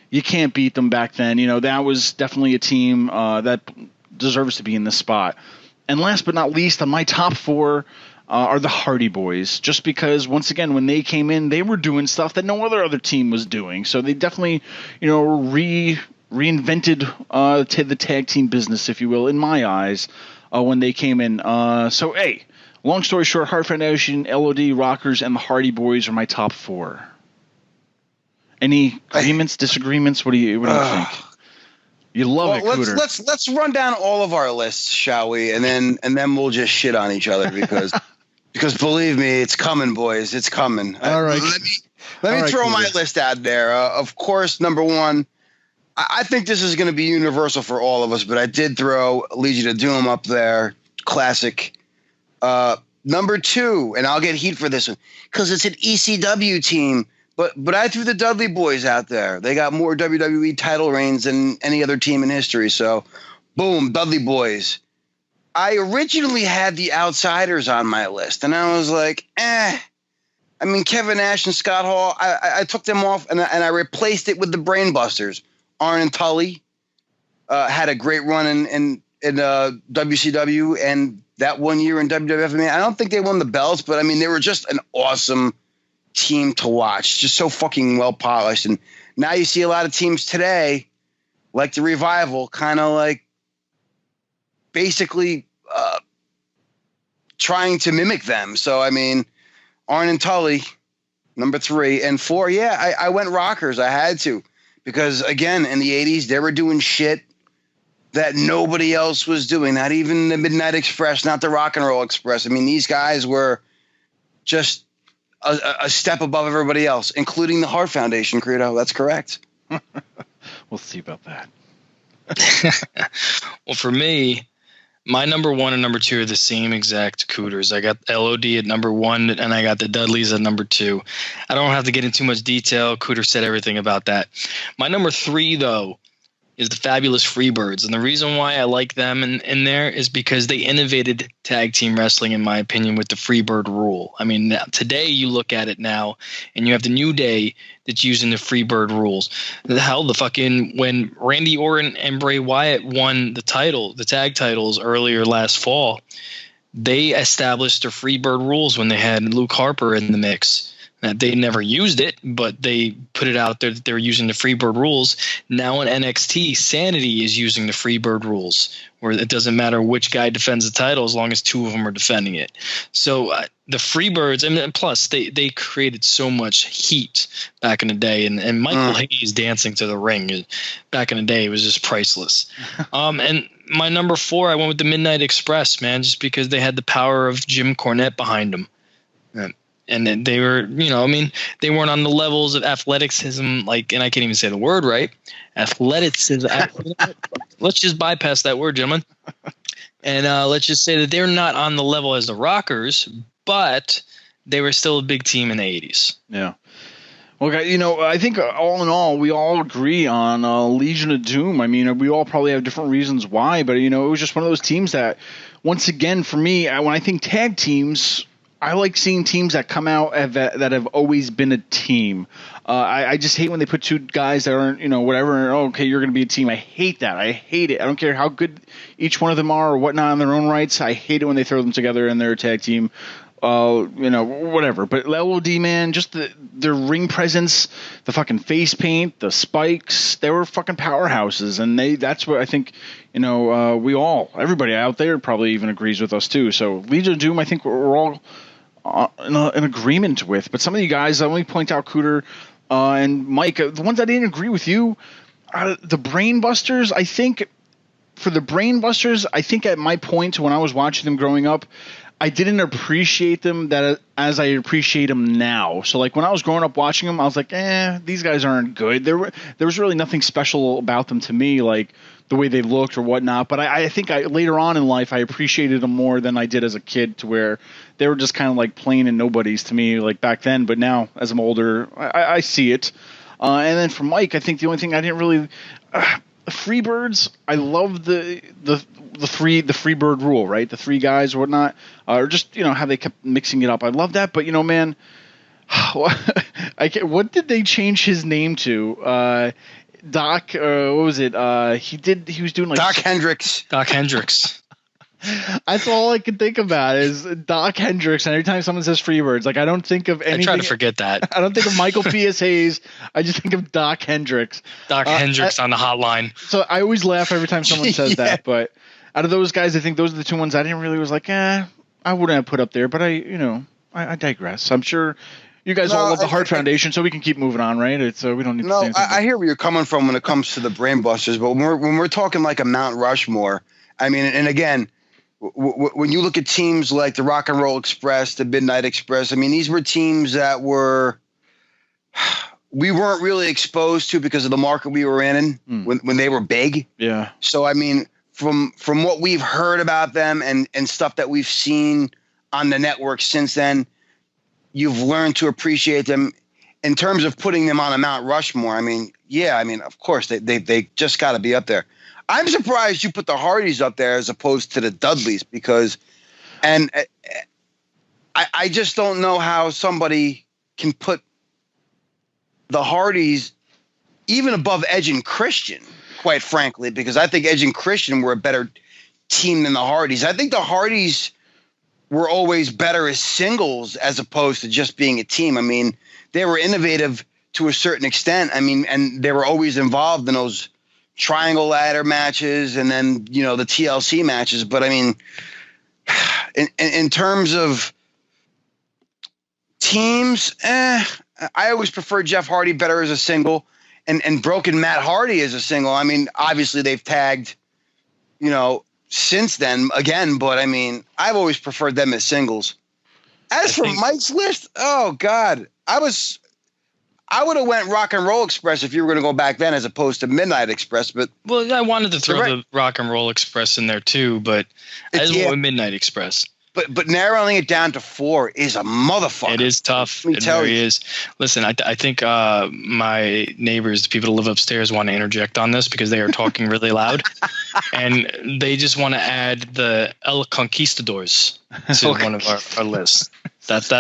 you can't beat them back then. That was definitely a team that deserves to be in this spot. And last but not least, on my top 4 are the Hardy Boys. Just because, once again, when they came in, they were doing stuff that no other team was doing. So they definitely, reinvented the tag team business, if you will, in my eyes, when they came in. So, hey, long story short, Hart Foundation, LOD, Rockers, and the Hardy Boys are my top 4. Any agreements, disagreements? What do you think? You love it, Kuter. Let's run down all of our lists, shall we? And then we'll just shit on each other because believe me, it's coming, boys. It's coming. All right. Let me throw my list out there. Of course, number 1, I think this is going to be universal for all of us, but I did throw Legion of Doom up there. Classic. Number 2, and I'll get heat for this one because it's an ECW team. But I threw the Dudley Boys out there. They got more WWE title reigns than any other team in history. So, boom, Dudley Boys. I originally had the Outsiders on my list, and I was like, I mean, Kevin Nash and Scott Hall, I took them off, and I replaced it with the Brainbusters. Arn and Tully had a great run in WCW, and that one year in WWF. I mean, I don't think they won the belts, but, I mean, they were just an awesome team to watch, just so fucking well polished. And now you see a lot of teams today, like the Revival, kind of like basically trying to mimic them. So I mean, Arn and Tully, Number 3 and 4. Yeah, I went Rockers. I had to, because again, in the 80s, they were doing shit that nobody else was doing. Not even the Midnight Express, not the Rock and Roll Express. I mean, these guys were just a step above everybody else, including the Heart Foundation, Credo. That's correct. We'll see about that. Well, for me, my number 1 and number 2 are the same exact Cooters. I got LOD at number 1, and I got the Dudleys at number 2. I don't have to get into much detail. Cooter said everything about that. My number 3, though, is the Fabulous Freebirds. And the reason why I like them in there is because they innovated tag team wrestling, in my opinion, with the Freebird rule. I mean, today you look at it now, and you have the New Day that's using the Freebird rules. Hell, when Randy Orton and Bray Wyatt won the tag titles earlier last fall, they established the Freebird rules when they had Luke Harper in the mix. They never used it, but they put it out there that they were using the Freebird rules. Now in NXT, Sanity is using the Freebird rules, where it doesn't matter which guy defends the title as long as 2 of them are defending it. So the Freebirds, and plus they created so much heat back in the day, and Michael Hayes dancing to the ring back in the day was just priceless. And my number 4, I went with the Midnight Express, man, just because they had the power of Jim Cornette behind them. And then they were, they weren't on the levels of athleticism, and I can't even say the word right. Athleticism. Let's just bypass that word, gentlemen. And let's just say that they're not on the level as the Rockers, but they were still a big team in the 80s. Yeah. Well, I think all in all, we all agree on Legion of Doom. I mean, we all probably have different reasons why, but, it was just one of those teams that, once again, for me, when I think tag teams, I like seeing teams that come out that have always been a team. I just hate when they put 2 guys that aren't, whatever. Oh, okay, you're going to be a team. I hate that. I hate it. I don't care how good each one of them are or whatnot in their own rights. I hate it when they throw them together and they're a tag team. Whatever. But LOD, man, just their ring presence, the fucking face paint, the spikes, they were fucking powerhouses. And that's what I think, everybody out there probably even agrees with us too. So Legion of Doom, I think we're all in agreement with. But some of you guys, I only point out Kuter and Mike, the ones I didn't agree with you, the Brainbusters, I think for the Brainbusters, I think at my point when I was watching them growing up, I didn't appreciate them as I appreciate them now. So when I was growing up watching them, I was like, these guys aren't good. There was really nothing special about them to me, like the way they looked or whatnot. But I think later on in life, I appreciated them more than I did as a kid, to where they were just kind of like plain and nobodies to me, like back then. But now, as I'm older, I see it. And then for Mike, I think the only thing I didn't really Freebirds, I love the Freebird rule, right? The 3 guys or whatnot, or just how they kept mixing it up. I love that, but man, what did they change his name to? Doc, what was it? He was doing like Doc Hendricks. Doc Hendricks. That's all I can think about is Doc Hendricks. And every time someone says Freebirds, I don't think of anything. I try to forget that. I don't think of Michael P.S. Hayes. I just think of Doc Hendricks. Doc Hendricks on the hotline. So I always laugh every time someone says that. But out of those guys, I think those are the 2 ones I didn't really was like, I wouldn't have put up there. But I digress. I'm sure you guys all love the Heart Foundation, so we can keep moving on, right? It's we don't need to say anything. I hear where you're coming from when it comes to the Brainbusters, but when we're talking like a Mount Rushmore, I mean, and again, when you look at teams like the Rock and Roll Express, the Midnight Express, I mean, these were teams that we weren't really exposed to because of the market we were in when they were big. Yeah. So, I mean, from what we've heard about them and stuff that we've seen on the network since then, you've learned to appreciate them. In terms of putting them on a Mount Rushmore, I mean, of course, they just got to be up there. I'm surprised you put the Hardys up there as opposed to the Dudleys because I just don't know how somebody can put the Hardys even above Edge and Christian, quite frankly, because I think Edge and Christian were a better team than the Hardys. I think the Hardys were always better as singles as opposed to just being a team. I mean, they were innovative to a certain extent. I mean, and they were always involved in those triangle ladder matches and then, the TLC matches. But I mean, in terms of teams, I I always prefer Jeff Hardy better as a single, and Broken Matt Hardy as a single. I mean, obviously they've tagged, since then again, but I mean, I've always preferred them as singles. As for Mike's list, oh God, I would have went Rock and Roll Express if you were going to go back then, as opposed to Midnight Express. But I wanted to throw the Rock and Roll Express in there too, but I just went with Midnight Express. But narrowing it down to 4 is a motherfucker. It is tough. It really is. Listen, I think my neighbors, the people that live upstairs, want to interject on this because they are talking really loud, and they just want to add the El Conquistadors to one of our lists. That's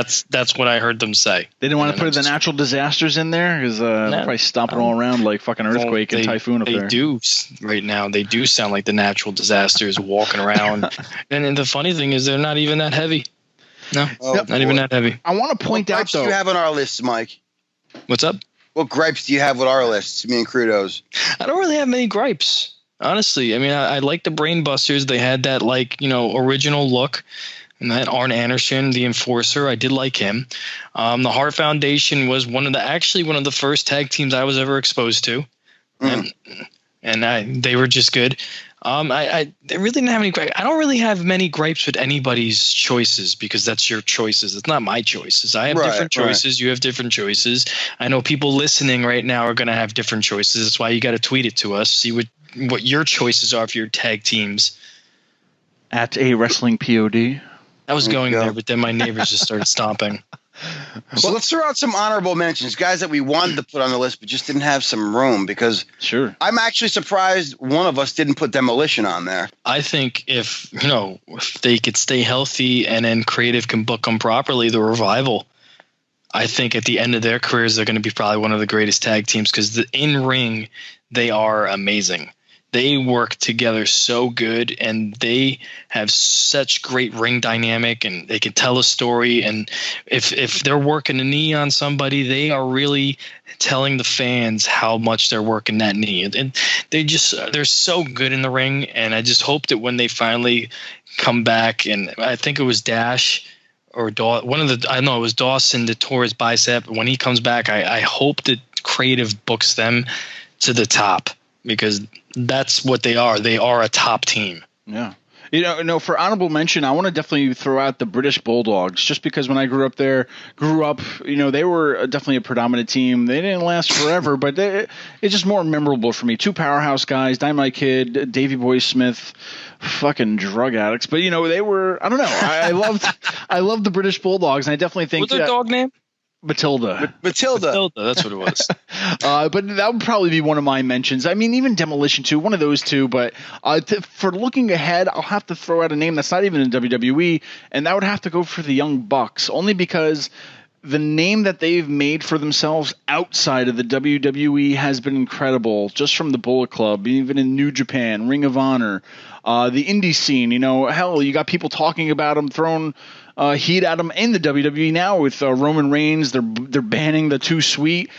what I heard them say. They didn't want to put the natural disasters in there because probably stomping all around like fucking earthquake and typhoon up there. They do right now. They do sound like the natural disasters walking around. and the funny thing is, they're not even that heavy. No, not even that heavy. I want to point out, though. What gripes do you have on our lists, Mike? What's up? What gripes do you have with our lists, me and Crudos? I don't really have many gripes, honestly. I mean, I like the Brain Busters. They had that original look. And that Arn Anderson, the Enforcer, I did like him. The Hart Foundation was one of the first tag teams I was ever exposed to, and they were just good. I really didn't have any gripes. I don't really have many gripes with anybody's choices because that's your choices. It's not my choices. I have different choices. You have different choices. I know people listening right now are going to have different choices. That's why you got to tweet it to us. See what your choices are for your tag teams. At a wrestling POD. I was going there, but then my neighbors just started stomping. So let's throw out some honorable mentions, guys that we wanted to put on the list but just didn't have some room, because I'm actually surprised one of us didn't put Demolition on there. I think if they could stay healthy and then Creative can book them properly, the Revival, I think at the end of their careers, they're going to be probably one of the greatest tag teams because in ring, they are amazing. They work together so good, and they have such great ring dynamic, and they can tell a story. And if they're working a knee on somebody, they are really telling the fans how much they're working that knee. And they're so good in the ring. And I just hope that when they finally come back, and I think it was Dash or it was Dawson that tore his bicep. When he comes back, I hope that Creative books them to the top, because that's what they are. They are a top team. Yeah. For honorable mention, I want to definitely throw out the British Bulldogs, just because when I grew up, they were definitely a predominant team. They didn't last forever, but it's just more memorable for me. 2 powerhouse guys, Dynamite Kid, Davey Boy Smith, fucking drug addicts. But, they were, I don't know. I loved the British Bulldogs, and I definitely think. What's their dog name? Matilda, that's what it was. But that would probably be one of my mentions. I mean, even Demolition 2, one of those two. But for looking ahead, I'll have to throw out a name that's not even in WWE, and that would have to go for the Young Bucks, only because the name that they've made for themselves outside of the WWE has been incredible, just from the Bullet Club, even in New Japan, Ring of Honor, the indie scene. Hell, you got people talking about them, throwing heat at them in the WWE now with Roman Reigns. They're banning the Too Sweet.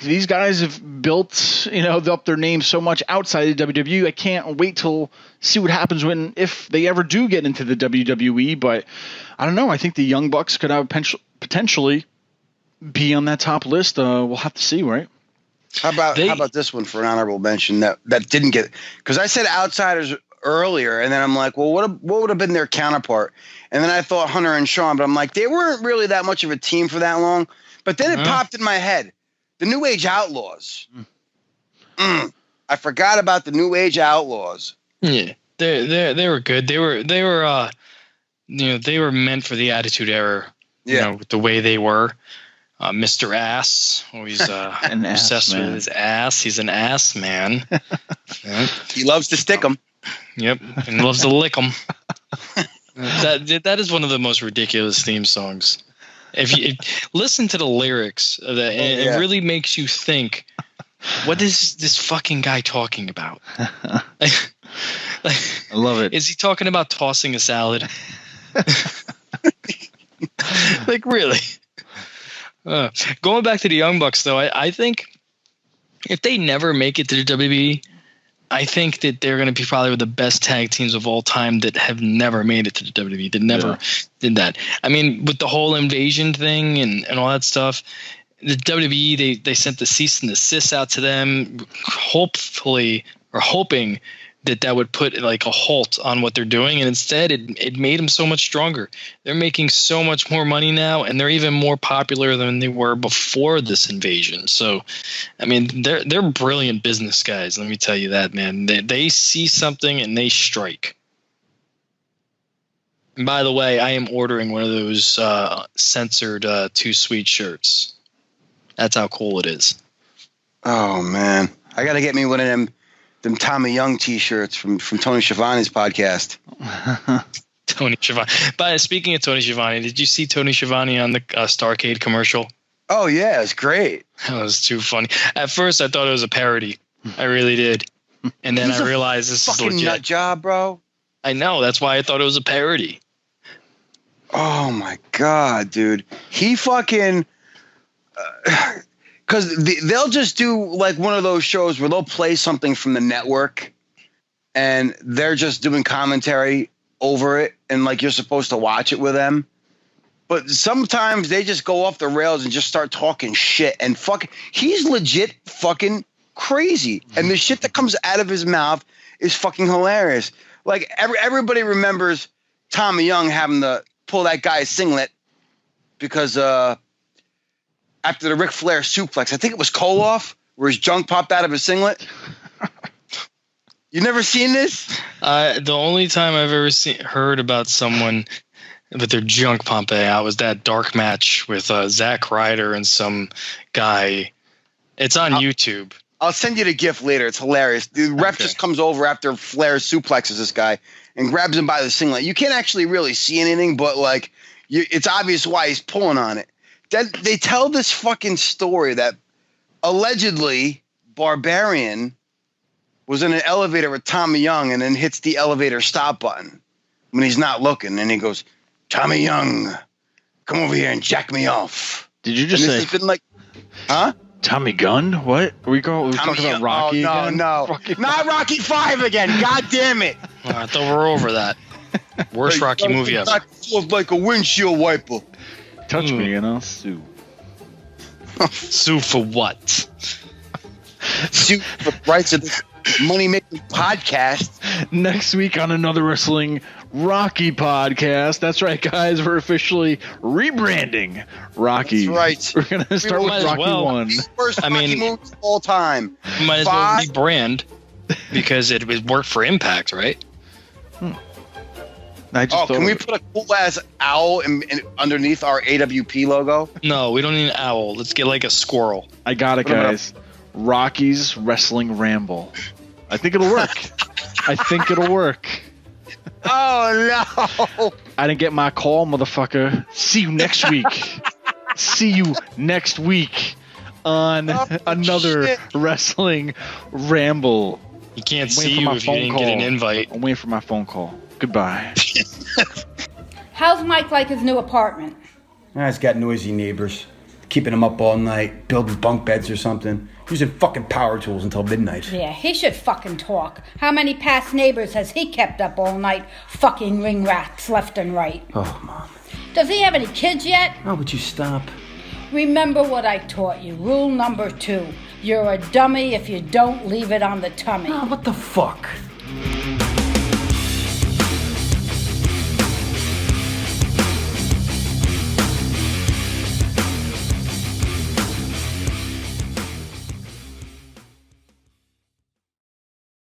These guys have built up their name so much outside the WWE. I can't wait till see what happens if they ever do get into the WWE. But I don't know. I think the Young Bucks could have potentially be on that top list. We'll have to see, right? How about this one for an honorable mention that didn't get, because I said outsiders earlier, and then I'm like, well, what would have been their counterpart? And then I thought Hunter and Sean, but I'm like, they weren't really that much of a team for that long. But then it popped in my head, the New Age Outlaws. I forgot about the New Age Outlaws. Yeah, they were good. They were they were meant for the Attitude Era. With the way they were. Mr. Ass, always obsessed with his ass. He's an ass man. He loves to stick them. Yep, and loves to lick them. That is one of the most ridiculous theme songs. If you listen to the lyrics of that, it really makes you think, what is this fucking guy talking about? I love it. Is he talking about tossing a salad? Like, really? Going back to the Young Bucks, though, I think if they never make it to the WWE, I think that they're going to be probably the best tag teams of all time that have never made it to the WWE. That never did that. I mean, with the whole invasion thing and all that stuff, the WWE, they sent the cease and desist out to them, hoping that would put like a halt on what they're doing, and instead it made them so much stronger. They're making so much more money now, and they're even more popular than they were before this invasion. So, I mean, they're brilliant business guys. Let me tell you that, man. They see something and they strike. And by the way, I am ordering one of those censored Too Sweet shirts. That's how cool it is. Oh man, I gotta get me one of them Tommy Young T-shirts from Tony Schiavone's podcast. Tony Schiavone. But speaking of Tony Schiavone, did you see Tony Schiavone on the Starrcade commercial? Oh yeah, it's great. That was too funny. At first, I thought it was a parody. I really did, and then I realized this is fucking legit. nut job, bro. I know. That's why I thought it was a parody. Oh my god, dude. He fucking. Because they'll just do like one of those shows where they'll play something from the network and they're just doing commentary over it and like you're supposed to watch it with them. But sometimes they just go off the rails and just start talking shit and he's legit fucking crazy. And the shit that comes out of his mouth is fucking hilarious. Like everybody remembers Tommy Young having to pull that guy's singlet because after the Ric Flair suplex, I think it was Koloff, where his junk popped out of his singlet. You never seen this? The only time I've ever heard about someone with their junk pumping out was that dark match with Zack Ryder and some guy. It's on YouTube. I'll send you the GIF later. It's hilarious. The ref just comes over after Flair suplexes this guy and grabs him by the singlet. You can't actually really see anything, but like it's obvious why he's pulling on it. They tell this fucking story that allegedly Barbarian was in an elevator with Tommy Young and then hits the elevator stop button when he's not looking. And he goes, Tommy Young, come over here and jack me off. Did you just say? It's been like, huh? Talking Gun? What? Are we talking about Rocky? Oh, again? no. Not Rocky 5 again. God damn it. I thought we're over that. Worst Rocky movie ever. Like a windshield wiper. Touch me and I'll sue. Sue for what? Sue for rights of this money-making podcast. Next week on another Wrestling Rocky podcast. That's right, guys. We're officially rebranding Rocky. That's right. We're going to start with Rocky 1. First Rocky movie of all time. Might as well rebrand because it worked for Impact, right? Can we put a cool-ass owl in underneath our AWP logo? No, we don't need an owl. Let's get like a squirrel. I got it, guys. Rocky's Wrestling Ramble. I think it'll work. Oh, no. I didn't get my call, motherfucker. See you next week. On another Wrestling Ramble. He can't see you if you didn't get an invite. I'm waiting for my phone call. Goodbye. How's Mike like his new apartment? He's got noisy neighbors, keeping him up all night, building bunk beds or something, using fucking power tools until midnight. Yeah, he should fucking talk. How many past neighbors has he kept up all night, fucking ring rats left and right? Oh, Mom. Does he have any kids yet? Oh, would you stop? Remember what I taught you. Rule number 2. You're a dummy if you don't leave it on the tummy. Oh, what the fuck?